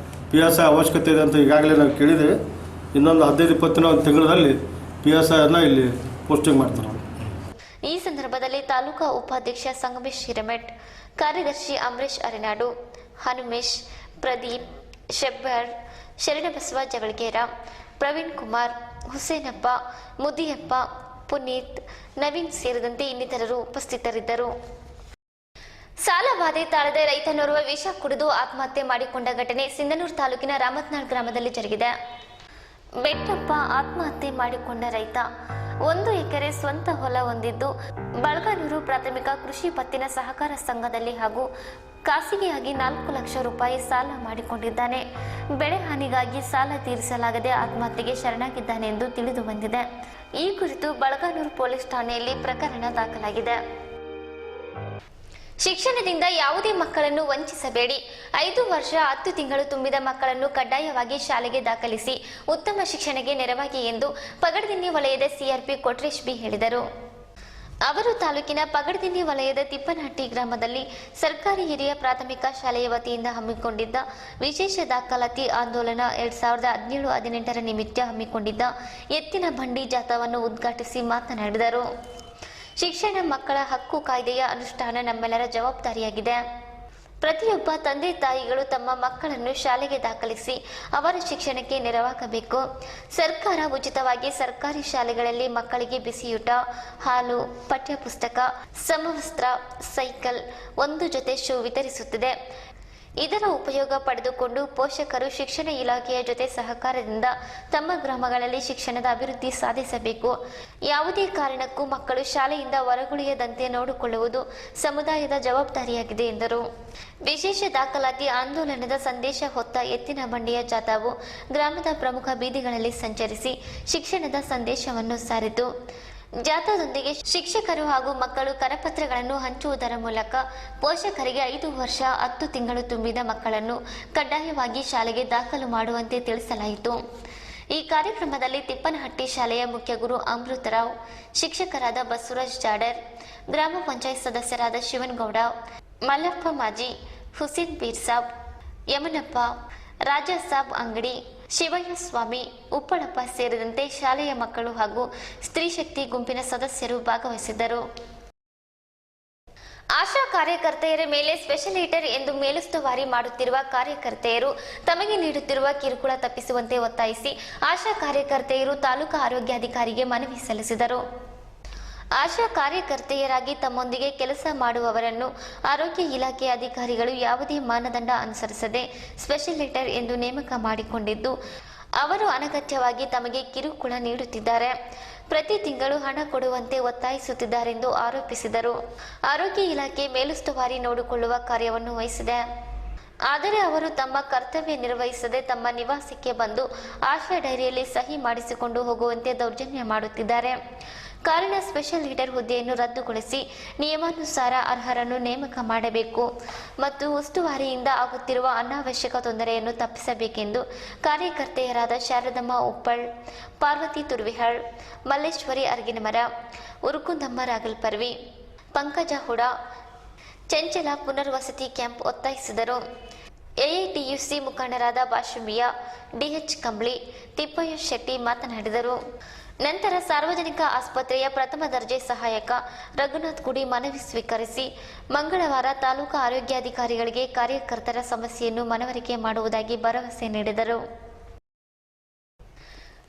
[SPEAKER 6] PSI ಅವಶ್ಯಕತೆ ಇದೆ ಅಂತ ಈಗಾಗಲೇ ನಾವು ಕೇಳಿದ್ದೇವೆ. ಇನ್ನೊಂದು 15-20 ತಿಂಗಳಲ್ಲಿ PSIಯನ್ನು ಇಲ್ಲಿ ಪೋಸ್ಟಿಂಗ್ ಮಾಡ್ತಾರೆ.
[SPEAKER 1] ಈ ಸಂದರ್ಭದಲ್ಲಿ ತಾಲೂಕಾ ಉಪಾಧ್ಯಕ್ಷ ಸಂಗಮೇಶ್ ಹಿರೇಮಠ್, ಕಾರ್ಯದರ್ಶಿ ಅಮರೇಶ್ ಅರೆನಾಡು, ಹನುಮೇಶ್, ಪ್ರದೀಪ್, ಶೆಬ್ಬರ್, ಶರಣಬಸವ ಜಗಳಗೇರ, ಪ್ರವೀಣ್ ಕುಮಾರ್, ಹುಸೇನಪ್ಪ, ಮುದಿಯಪ್ಪ, ಪುನೀತ್, ನವೀನ್ ಸೇರಿದಂತೆ ಇನ್ನಿತರರು ಉಪಸ್ಥಿತರಿದ್ದರು. ಸಾಲಬಾಧೆ ತಾಳದೆ ರೈತನೋರ್ವ ವಿಷ ಕುಡಿದು ಆತ್ಮಹತ್ಯೆ ಮಾಡಿಕೊಂಡ ಘಟನೆ ಸಿಂಧನೂರು ತಾಲೂಕಿನ ರಾಮತ್ನಾಳ್ ಗ್ರಾಮದಲ್ಲಿ ಜರುಗಿದೆ. ಬೆಟ್ಟಪ್ಪ ಆತ್ಮಹತ್ಯೆ ಮಾಡಿಕೊಂಡ ರೈತ 1 ಎಕರೆ ಸ್ವಂತ ಹೊಲ ಹೊಂದಿದ್ದು ಬಳಗಾನೂರು ಪ್ರಾಥಮಿಕ ಕೃಷಿ ಪತ್ತಿನ ಸಹಕಾರ ಸಂಘದಲ್ಲಿ ಹಾಗೂ ಖಾಸಗಿಯಾಗಿ 4 ಲಕ್ಷ ರೂಪಾಯಿ ಸಾಲ ಮಾಡಿಕೊಂಡಿದ್ದಾನೆ. ಬೆಳೆ ಹಾನಿಗಾಗಿ ಸಾಲ ತೀರಿಸಲಾಗದೆ ಆತ್ಮಹತ್ಯೆಗೆ ಶರಣಾಗಿದ್ದಾನೆ ಎಂದು ತಿಳಿದು ಬಂದಿದೆ. ಈ ಕುರಿತು ಬಳಗಾನೂರು ಪೊಲೀಸ್ ಠಾಣೆಯಲ್ಲಿ ಪ್ರಕರಣ ದಾಖಲಾಗಿದೆ. ಶಿಕ್ಷಣದಿಂದ ಯಾವುದೇ ಮಕ್ಕಳನ್ನು ವಂಚಿಸಬೇಡಿ. 5 ವರ್ಷ 10 ತಿಂಗಳು ತುಂಬಿದ ಮಕ್ಕಳನ್ನು ಕಡ್ಡಾಯವಾಗಿ ಶಾಲೆಗೆ ದಾಖಲಿಸಿ ಉತ್ತಮ ಶಿಕ್ಷಣಕ್ಕೆ ನೆರವಾಗಿ ಎಂದು ಪಗಡದಿನ್ನಿ ವಲಯದ ಸಿಆರ್ಪಿ ಕೊಟ್ರೇಶ್ ಬಿ ಹೇಳಿದರು. ಅವರು ತಾಲೂಕಿನ ಪಗಡದಿನ್ನಿ ವಲಯದ ತಿಪ್ಪನಹಟ್ಟಿ ಗ್ರಾಮದಲ್ಲಿ ಸರ್ಕಾರಿ ಹಿರಿಯ ಪ್ರಾಥಮಿಕ ಶಾಲೆಯ ವತಿಯಿಂದ ಹಮ್ಮಿಕೊಂಡಿದ್ದ ವಿಶೇಷ ದಾಖಲಾತಿ ಆಂದೋಲನ 2017-18 ನಿಮಿತ್ತ ಹಮ್ಮಿಕೊಂಡಿದ್ದ ಎತ್ತಿನ ಬಂಡಿ ಜಾಥಾವನ್ನು ಉದ್ಘಾಟಿಸಿ ಮಾತನಾಡಿದರು. ಶಿಕ್ಷಣ ಮಕ್ಕಳ ಹಕ್ಕು ಕಾಯ್ದೆಯ ಅನುಷ್ಠಾನ ನಮ್ಮೆಲ್ಲರ ಜವಾಬ್ದಾರಿಯಾಗಿದೆ. ಪ್ರತಿಯೊಬ್ಬ ತಂದೆ ತಾಯಿಗಳು ತಮ್ಮ ಮಕ್ಕಳನ್ನು ಶಾಲೆಗೆ ದಾಖಲಿಸಿ ಅವರ ಶಿಕ್ಷಣಕ್ಕೆ ನೆರವಾಗಬೇಕು. ಸರ್ಕಾರ ಉಚಿತವಾಗಿ ಸರ್ಕಾರಿ ಶಾಲೆಗಳಲ್ಲಿ ಮಕ್ಕಳಿಗೆ ಬಿಸಿಯೂಟ, ಹಾಲು, ಪಠ್ಯಪುಸ್ತಕ, ಸಮವಸ್ತ್ರ, ಸೈಕಲ್, 1 ಜೊತೆ ಶೂ ವಿತರಿಸುತ್ತಿದೆ. ಇದರ ಉಪಯೋಗ ಪಡೆದುಕೊಂಡು ಪೋಷಕರು ಶಿಕ್ಷಣ ಇಲಾಖೆಯ ಜೊತೆ ಸಹಕಾರದಿಂದ ತಮ್ಮ ಗ್ರಾಮಗಳಲ್ಲಿ ಶಿಕ್ಷಣದ ಅಭಿವೃದ್ಧಿ ಸಾಧಿಸಬೇಕು. ಯಾವುದೇ ಕಾರಣಕ್ಕೂ ಮಕ್ಕಳು ಶಾಲೆಯಿಂದ ಹೊರಗುಳಿಯದಂತೆ ನೋಡಿಕೊಳ್ಳುವುದು ಸಮುದಾಯದ ಜವಾಬ್ದಾರಿಯಾಗಿದೆ ಎಂದರು. ವಿಶೇಷ ದಾಖಲಾತಿ ಆಂದೋಲನದ ಸಂದೇಶ ಹೊತ್ತ ಎತ್ತಿನ ಬಂಡಿಯ ಜಾಥಾವು ಗ್ರಾಮದ ಪ್ರಮುಖ ಬೀದಿಗಳಲ್ಲಿ ಸಂಚರಿಸಿ ಶಿಕ್ಷಣದ ಸಂದೇಶವನ್ನು ಸಾರಿತು. ಜಾಥಾದೊಂದಿಗೆ ಶಿಕ್ಷಕರು ಹಾಗೂ ಮಕ್ಕಳು ಕರಪತ್ರಗಳನ್ನು ಹಂಚುವುದರ ಮೂಲಕ ಪೋಷಕರಿಗೆ 5 ವರ್ಷ 10 ತಿಂಗಳು ತುಂಬಿದ ಮಕ್ಕಳನ್ನು ಕಡ್ಡಾಯವಾಗಿ ಶಾಲೆಗೆ ದಾಖಲು ಮಾಡುವಂತೆ ತಿಳಿಸಲಾಯಿತು. ಈ ಕಾರ್ಯಕ್ರಮದಲ್ಲಿ ತಿಪ್ಪನಹಟ್ಟಿ ಶಾಲೆಯ ಮುಖ್ಯ ಗುರು ಅಮೃತರಾವ್, ಶಿಕ್ಷಕರಾದ ಬಸವರಾಜ್ ಜಾಡರ್, ಗ್ರಾಮ ಪಂಚಾಯತ್ ಸದಸ್ಯರಾದ ಶಿವನಗೌಡ, ಮಲ್ಲಪ್ಪ ಮಾಜಿ, ಹುಸೇನ್ ಪೀರ್ಸಾಬ್, ಯಮನಪ್ಪ, ರಾಜಾ ಸಾಬ್ ಅಂಗಡಿ, ಶಿವಯ್ಯ ಸ್ವಾಮಿ, ಉಪ್ಪಳಪ್ಪ ಸೇರಿದಂತೆ ಶಾಲೆಯ ಮಕ್ಕಳು ಹಾಗೂ ಸ್ತ್ರೀ ಶಕ್ತಿ ಗುಂಪಿನ ಸದಸ್ಯರು ಭಾಗವಹಿಸಿದ್ದರು. ಆಶಾ ಕಾರ್ಯಕರ್ತೆಯರ ಮೇಲೆ ಸ್ಪೆಷಲ್ ಹೀಟರ್ ಎಂದು ಮೇಲುಸ್ತುವಾರಿ ಮಾಡುತ್ತಿರುವ ಕಾರ್ಯಕರ್ತೆಯರು ತಮಗೆ ನೀಡುತ್ತಿರುವ ಕಿರುಕುಳ ತಪ್ಪಿಸುವಂತೆ ಒತ್ತಾಯಿಸಿ ಆಶಾ ಕಾರ್ಯಕರ್ತೆಯರು ತಾಲೂಕಾ ಆರೋಗ್ಯಾಧಿಕಾರಿಗೆ ಮನವಿ ಸಲ್ಲಿಸಿದರು. ಆಶಾ ಕಾರ್ಯಕರ್ತೆಯರಾಗಿ ತಮ್ಮೊಂದಿಗೆ ಕೆಲಸ ಮಾಡುವವರನ್ನು ಆರೋಗ್ಯ ಇಲಾಖೆ ಅಧಿಕಾರಿಗಳು ಯಾವುದೇ ಮಾನದಂಡ ಅನುಸರಿಸದೆ ಸ್ಪೆಷಲ್ ಹೀಟರ್ ಎಂದು ನೇಮಕ ಮಾಡಿಕೊಂಡಿದ್ದು, ಅವರು ಅನಗತ್ಯವಾಗಿ ತಮಗೆ ಕಿರುಕುಳ ನೀಡುತ್ತಿದ್ದಾರೆ. ಪ್ರತಿ ತಿಂಗಳು ಹಣ ಕೊಡುವಂತೆ ಒತ್ತಾಯಿಸುತ್ತಿದ್ದಾರೆಂದು ಆರೋಪಿಸಿದರು. ಆರೋಗ್ಯ ಇಲಾಖೆ ಮೇಲುಸ್ತುವಾರಿ ನೋಡಿಕೊಳ್ಳುವ ಕಾರ್ಯವನ್ನು ವಹಿಸಿದೆ. ಆದರೆ ಅವರು ತಮ್ಮ ಕರ್ತವ್ಯ ನಿರ್ವಹಿಸದೆ ತಮ್ಮ ನಿವಾಸಕ್ಕೆ ಬಂದು ಆಶಾ ಡೈರಿಯಲ್ಲಿ ಸಹಿ ಮಾಡಿಸಿಕೊಂಡು ಹೋಗುವಂತೆ ದೌರ್ಜನ್ಯ ಮಾಡುತ್ತಿದ್ದಾರೆ. ಕಾರಣ ಸ್ಪೆಷಲ್ ಹೀಟರ್ ಹುದ್ದೆಯನ್ನು ರದ್ದುಗೊಳಿಸಿ ನಿಯಮಾನುಸಾರ ಅರ್ಹರನ್ನು ನೇಮಕ ಮಾಡಬೇಕು ಮತ್ತು ಉಸ್ತುವಾರಿಯಿಂದ ಆಗುತ್ತಿರುವ ಅನಾವಶ್ಯಕ ತೊಂದರೆಯನ್ನು ತಪ್ಪಿಸಬೇಕೆಂದು ಕಾರ್ಯಕರ್ತೆಯರಾದ ಶಾರದಮ್ಮ ಉಪ್ಪಳ್, ಪಾರ್ವತಿ ತುರ್ವಿಹಾಳ್, ಮಲ್ಲೇಶ್ವರಿ ಅರ್ಗಿನಮರ, ಉರುಕುಂದಮ್ಮ ರಾಗಲ್ಪರ್ವಿ, ಪಂಕಜ ಹುಡಾ, ಚಂಚಲ ಪುನರ್ವಸತಿ ಕ್ಯಾಂಪ್ ಒತ್ತಾಯಿಸಿದರು. ಎಐಟಿಯುಸಿ ಮುಖಂಡರಾದ ಬಾಷುಮಿಯಾ, ಡಿಎಚ್ ಕಂಬ್ಳಿ, ತಿಪ್ಪಯ್ಯ ಶೆಟ್ಟಿ ಮಾತನಾಡಿದರು. ನಂತರ ಸಾರ್ವಜನಿಕ ಆಸ್ಪತ್ರೆಯ ಪ್ರಥಮ ದರ್ಜೆ ಸಹಾಯಕ ರಘುನಾಥ್ ಗುಡಿ ಮನವಿ ಸ್ವೀಕರಿಸಿ ಮಂಗಳವಾರ ತಾಲೂಕಾ ಆರೋಗ್ಯಾಧಿಕಾರಿಗಳಿಗೆ ಕಾರ್ಯಕರ್ತರ ಸಮಸ್ಯೆಯನ್ನು ಮನವರಿಕೆ ಮಾಡುವುದಾಗಿ ಭರವಸೆ ನೀಡಿದರು.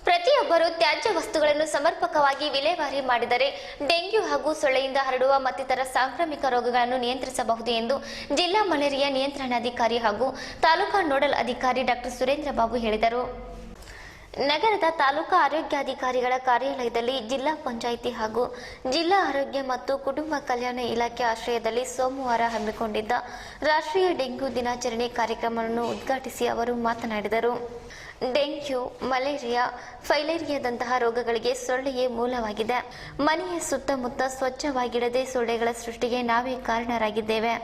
[SPEAKER 1] ಪ್ರತಿಯೊಬ್ಬರು ತ್ಯಾಜ್ಯ ವಸ್ತುಗಳನ್ನು ಸಮರ್ಪಕವಾಗಿ ವಿಲೇವಾರಿ ಮಾಡಿದರೆ ಡೆಂಗ್ಯೂ ಹಾಗೂ ಸೊಳ್ಳೆಯಿಂದ ಹರಡುವ ಮತ್ತಿತರ ಸಾಂಕ್ರಾಮಿಕ ರೋಗಗಳನ್ನು ನಿಯಂತ್ರಿಸಬಹುದು ಎಂದು ಜಿಲ್ಲಾ ಮಲೇರಿಯಾ ನಿಯಂತ್ರಣಾಧಿಕಾರಿ ಹಾಗೂ ತಾಲೂಕಾ ನೋಡಲ್ ಅಧಿಕಾರಿ ಡಾಕ್ಟರ್ ಸುರೇಂದ್ರ ಬಾಬು ಹೇಳಿದರು. ನಗರದ ತಾಲೂಕಾ ಆರೋಗ್ಯಾಧಿಕಾರಿಗಳ ಕಾರ್ಯಾಲಯದಲ್ಲಿ ಜಿಲ್ಲಾ ಪಂಚಾಯಿತಿ ಹಾಗೂ ಜಿಲ್ಲಾ ಆರೋಗ್ಯ ಮತ್ತು ಕುಟುಂಬ ಕಲ್ಯಾಣ ಇಲಾಖೆ ಆಶ್ರಯದಲ್ಲಿ ಸೋಮವಾರ ಹಮ್ಮಿಕೊಂಡಿದ್ದ ರಾಷ್ಟ್ರೀಯ ಡೆಂಗ್ಯೂ ದಿನಾಚರಣೆ ಕಾರ್ಯಕ್ರಮವನ್ನು ಉದ್ಘಾಟಿಸಿ ಅವರು ಮಾತನಾಡಿದರು. ಡೆಂಗ್ಯೂ, ಮಲೇರಿಯಾ, ಫೈಲೇರಿಯಾದಂತಹ ರೋಗಗಳಿಗೆ ಸೊಳ್ಳೆಯೇ ಮೂಲವಾಗಿದೆ. ಮನೆಯ ಸುತ್ತಮುತ್ತ ಸ್ವಚ್ಛವಾಗಿಡದೆ ಸೊಳ್ಳೆಗಳ ಸೃಷ್ಟಿಗೆ ನಾವೇ ಕಾರಣರಾಗಿದ್ದೇವೆ.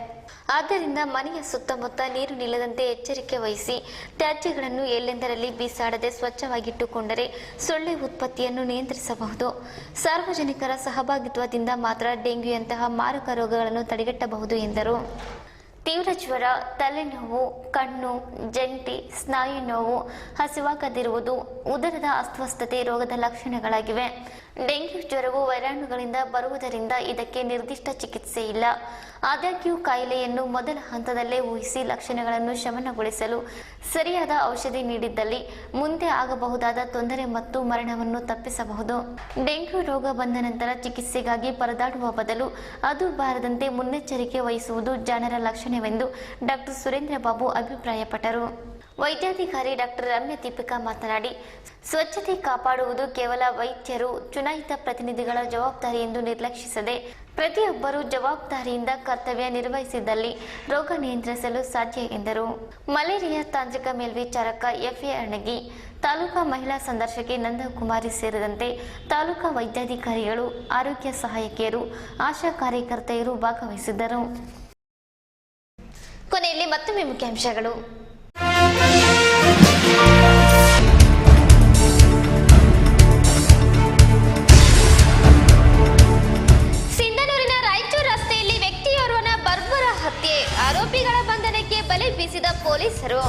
[SPEAKER 1] ಆದ್ದರಿಂದ ಮನೆಯ ಸುತ್ತಮುತ್ತ ನೀರು ನಿಲ್ಲದಂತೆ ಎಚ್ಚರಿಕೆ ವಹಿಸಿ ತ್ಯಾಜ್ಯಗಳನ್ನು ಎಲ್ಲೆಂದರಲ್ಲಿ ಬೀಸಾಡದೆ ಸ್ವಚ್ಛವಾಗಿಟ್ಟುಕೊಂಡರೆ ಸೊಳ್ಳೆ ಉತ್ಪತ್ತಿಯನ್ನು ನಿಯಂತ್ರಿಸಬಹುದು. ಸಾರ್ವಜನಿಕರ ಸಹಭಾಗಿತ್ವದಿಂದ ಮಾತ್ರ ಡೆಂಗ್ಯೂಯಂತಹ ಮಾರಕ ರೋಗಗಳನ್ನು ತಡೆಗಟ್ಟಬಹುದು ಎಂದರು. ತೀವ್ರ ಜ್ವರ, ತಲೆನೋವು, ಕಣ್ಣು, ಜಂಟಿ, ಸ್ನಾಯು ನೋವು, ಹಸಿವಾಗದಿರುವುದು ಉದರದ ಅಸ್ವಸ್ಥತೆ ರೋಗದ ಲಕ್ಷಣಗಳಾಗಿವೆ. ಡೆಂಗ್ಯೂ ಜ್ವರವು ವೈರಾಣುಗಳಿಂದ ಬರುವುದರಿಂದ ಇದಕ್ಕೆ ನಿರ್ದಿಷ್ಟ ಚಿಕಿತ್ಸೆ ಇಲ್ಲ. ಆದಾಗ್ಯೂ ಕಾಯಿಲೆಯನ್ನು ಮೊದಲ ಹಂತದಲ್ಲೇ ಊಹಿಸಿ ಲಕ್ಷಣಗಳನ್ನು ಶಮನಗೊಳಿಸಲು ಸರಿಯಾದ ಔಷಧಿ ನೀಡಿದ್ದಲ್ಲಿ ಮುಂದೆ ಆಗಬಹುದಾದ ತೊಂದರೆ ಮತ್ತು ಮರಣವನ್ನು ತಪ್ಪಿಸಬಹುದು. ಡೆಂಗ್ಯೂ ರೋಗ ಬಂದ ನಂತರ ಚಿಕಿತ್ಸೆಗಾಗಿ ಪರದಾಡುವ ಬದಲು ಅದು ಬಾರದಂತೆ ಮುನ್ನೆಚ್ಚರಿಕೆ ವಹಿಸುವುದು ಜಾಣರ ಲಕ್ಷಣವೆಂದು ಡಾಕ್ಟರ್ ಸುರೇಂದ್ರ ಬಾಬು ಅಭಿಪ್ರಾಯಪಟ್ಟರು. ವೈದ್ಯಾಧಿಕಾರಿ ಡಾಕ್ಟರ್ ರಮ್ಯ ದೀಪಿಕಾ ಮಾತನಾಡಿ, ಸ್ವಚ್ಛತೆ ಕಾಪಾಡುವುದು ಕೇವಲ ವೈದ್ಯರು, ಚುನಾಯಿತ ಪ್ರತಿನಿಧಿಗಳ ಜವಾಬ್ದಾರಿ ಎಂದು ನಿರ್ಲಕ್ಷಿಸದೆ ಪ್ರತಿಯೊಬ್ಬರೂ ಜವಾಬ್ದಾರಿಯಿಂದ ಕರ್ತವ್ಯ ನಿರ್ವಹಿಸಿದಲ್ಲಿ ರೋಗ ನಿಯಂತ್ರಿಸಲು ಸಾಧ್ಯ ಎಂದರು. ಮಲೇರಿಯಾ ತಾಂತ್ರಿಕ ಮೇಲ್ವಿಚಾರಕ ಎಫ್ಎ ಅಣಗಿ, ತಾಲೂಕಾ ಮಹಿಳಾ ಸಂದರ್ಶಕಿ ನಂದಕುಮಾರಿ ಸೇರಿದಂತೆ ತಾಲೂಕಾ ವೈದ್ಯಾಧಿಕಾರಿಗಳು, ಆರೋಗ್ಯ ಸಹಾಯಕಿಯರು, ಆಶಾ ಕಾರ್ಯಕರ್ತೆಯರು ಭಾಗವಹಿಸಿದ್ದರು. ಕೊನೆಯಲ್ಲಿ ಮತ್ತೊಮ್ಮೆ ಮುಖ್ಯಾಂಶಗಳು. ಸಿಂಧನೂರಿನ ರಾಯಚೂರು ರಸ್ತೆಯಲ್ಲಿ ವ್ಯಕ್ತಿಯೋರ್ವನ ಬರ್ಬರ ಹತ್ಯೆ, ಆರೋಪಿಗಳ ಬಂಧನಕ್ಕೆ ಬಲೆ ಬೀಸಿದ ಪೊಲೀಸರು.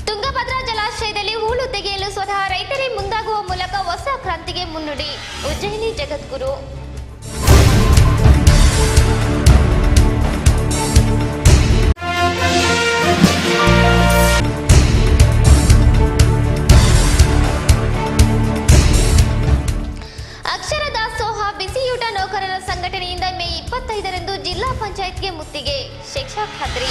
[SPEAKER 1] ತುಂಗಭದ್ರಾ ಜಲಾಶಯದಲ್ಲಿ ಹೂಳು ತೆಗೆಯಲು ಸ್ವತಃ ರೈತರೇ ಮುಂದಾಗುವ ಮೂಲಕ ಹೊಸ ಕ್ರಾಂತಿಗೆ ಮುನ್ನುಡಿ, ಉಜ್ಜಯಿನಿ ಜಗದ್ಗುರು. ಅಕ್ಷರ ದಾಸೋಹ ಬಿಸಿಯೂಟ ನೌಕರರ ಸಂಘಟನೆಯಿಂದ ಮೇ 25ರಂದು ಜಿಲ್ಲಾ ಪಂಚಾಯತ್ಗೆ ಮುತ್ತಿಗೆ, ಶಿಕ್ಷಾ ಖಾತ್ರಿ.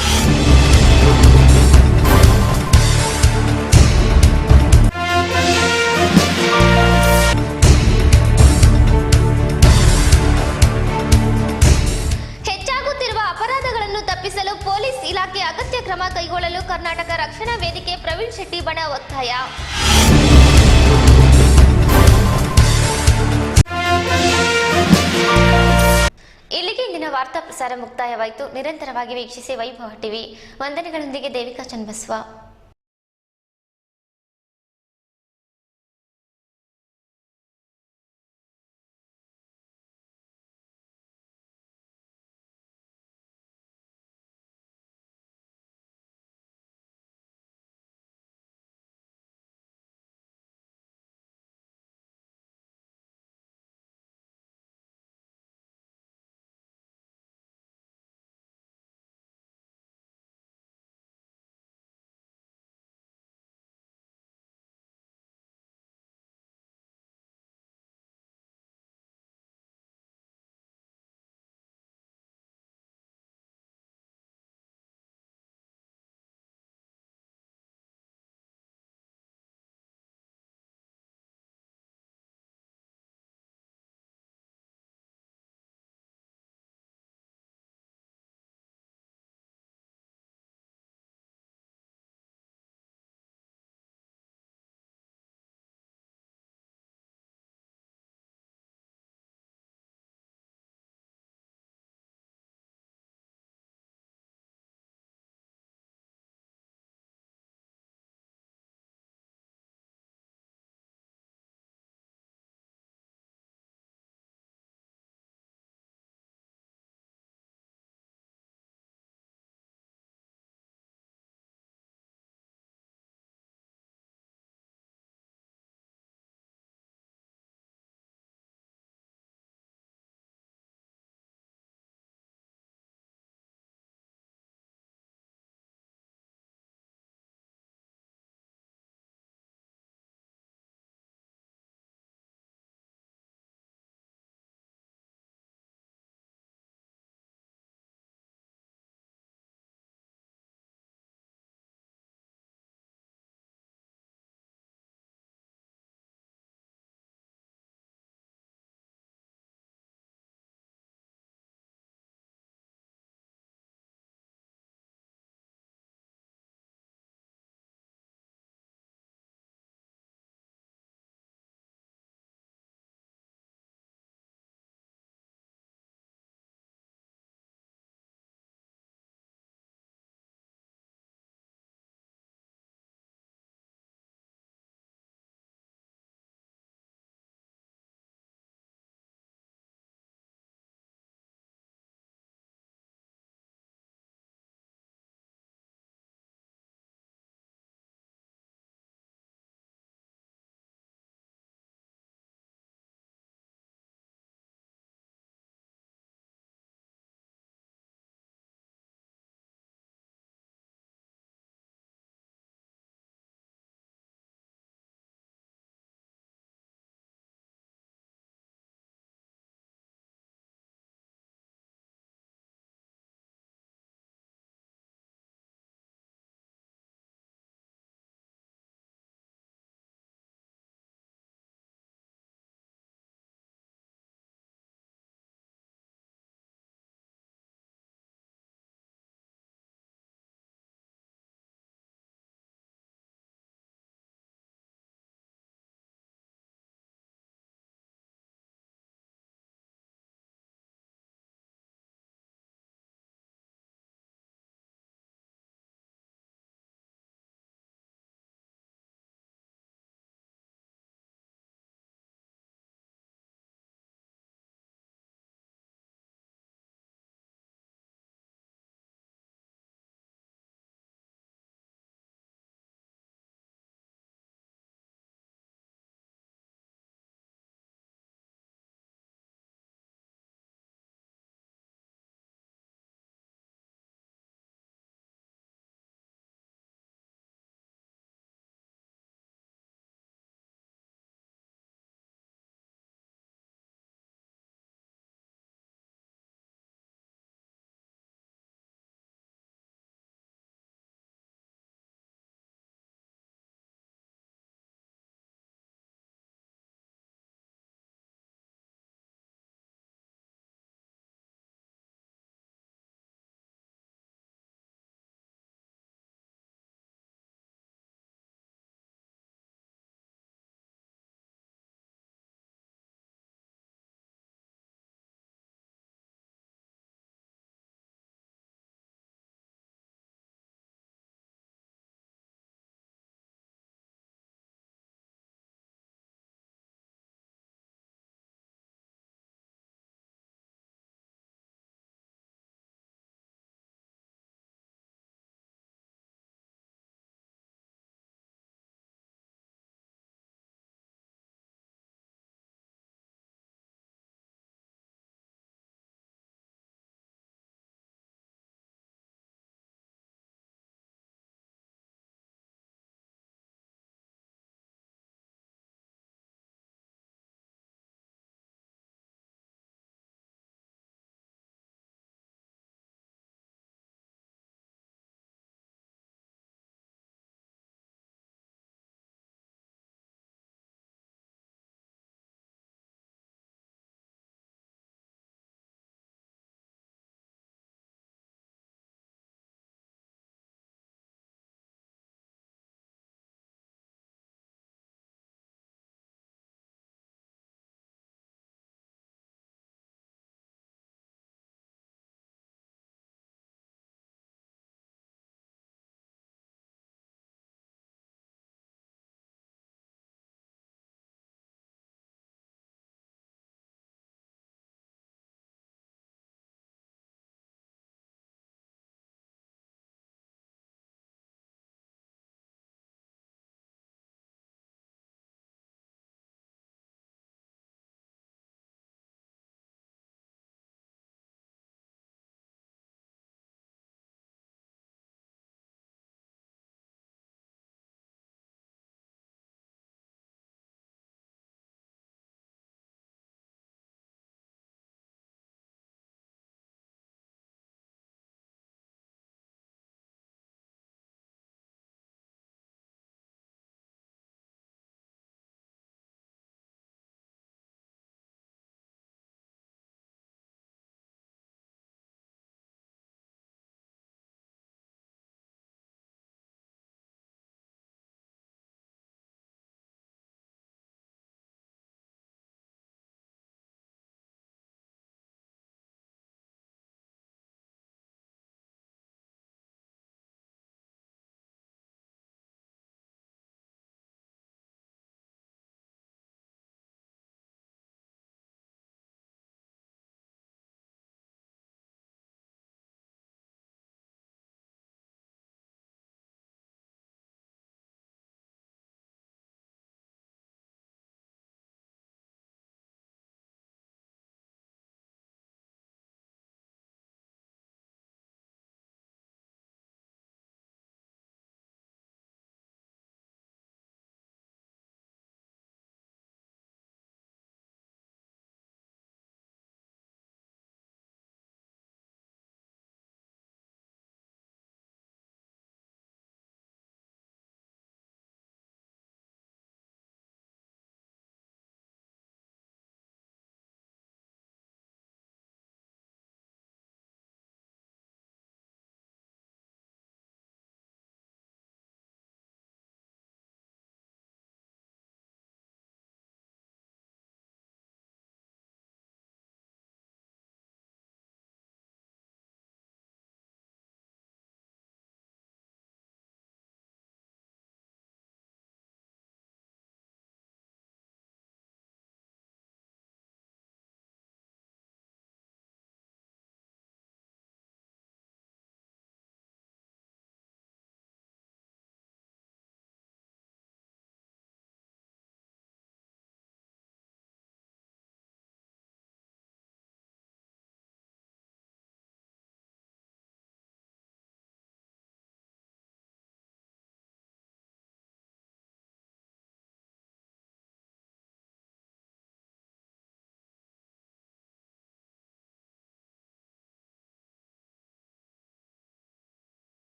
[SPEAKER 1] ಹೆಚ್ಚಾಗುತ್ತಿರುವ ಅಪರಾಧಗಳನ್ನು ತಪ್ಪಿಸಲು ಪೊಲೀಸ್ ಇಲಾಖೆ ಅಗತ್ಯ ಕ್ರಮ ಕೈಗೊಳ್ಳಲು ಕರ್ನಾಟಕ ರಕ್ಷಣಾ ವೇದಿಕೆ ಪ್ರವೀಣ್ ಶೆಟ್ಟಿ ಬಣ ಒತ್ತಾಯ. ಇಲ್ಲಿಗೆ ಇಂದಿನ ವಾರ್ತಾ ಪ್ರಸಾರ ಮುಕ್ತಾಯವಾಯಿತು. ನಿರಂತರವಾಗಿ ವೀಕ್ಷಿಸಿ ವೈಭವ ಟಿವಿ. ವಂದನೆಗಳೊಂದಿಗೆ ದೇವಿಕಾ ಚನ್ನಬಸವ.